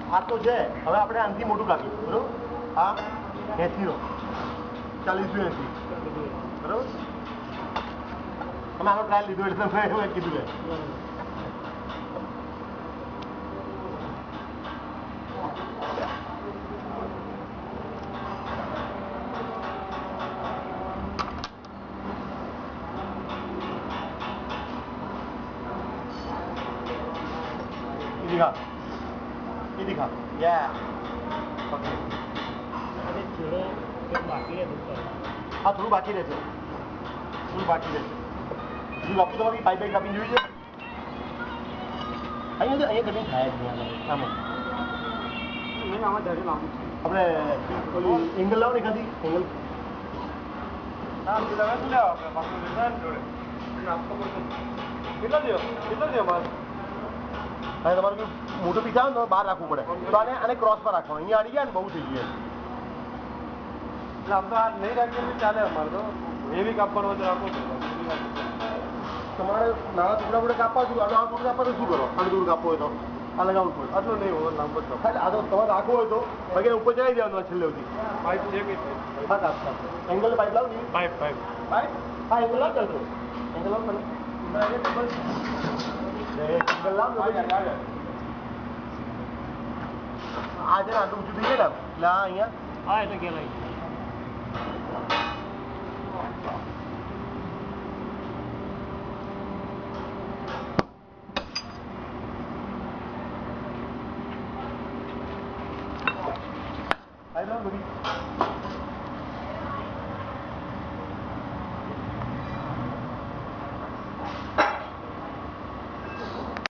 આ તો છે હવે આપણે આનાથી મોટું કાપીએ બરોબર હા 80 40 બરોબર તમે આનો ટ્રાયલ લીધો એટલે તમે એવું કીધું કે ये दिखा या ओके अरे थोड़ो एक बाकी है ऊपर हाँ थोड़ा बाकी रहते बाकी तो अभी पाइप कापी જોઈ છે અહીંયા કદી થાય જ નહીં આમાં નહીં આમાં જાડે લાંબુ છે આપણે ઓલી એંગલ લાવો ને ખાધી એંગલ હા લગાવ તો લાવો આપણે બાકી ડિઝાઇન જોડે આપકો કેટલા દે માર અને તમારું મોટું પીસ આવે ને તો બહાર રાખવું પડે તો આને ક્રોસ પર રાખવાનું અહીંયા અડી ગયા ને બહુ થઈ ગયા એટલે આમ તો આ નહીં રાખીએ ચાલે અમારે તો એવી કાપવાનો હોય તો રાખો તમારે નાના ટુકડા પડે કાપવા જોઈએ આ ટુકડા કાપવા તો શું કરો અડધું કાપવો હોય તો આ લગાવવું પડે આટલું નહીં હોય લાંબો જ ખાલી આ તો તમારે રાખવો હોય તો વગેરે ઉપર ચડાવી દેવાનું છેલ્લે સુધી પાઇપ છે કે હા કાપ એંગલ પાઇપ લાવ પાઇપ હા એંગલ લાવ ચાલતો એંગલ લાવ મને એંગલ લાવ આજે આટલું ઊંચું થઈ જાય ને એટલે અહીંયા હા એટલે કે લઈ I don't know.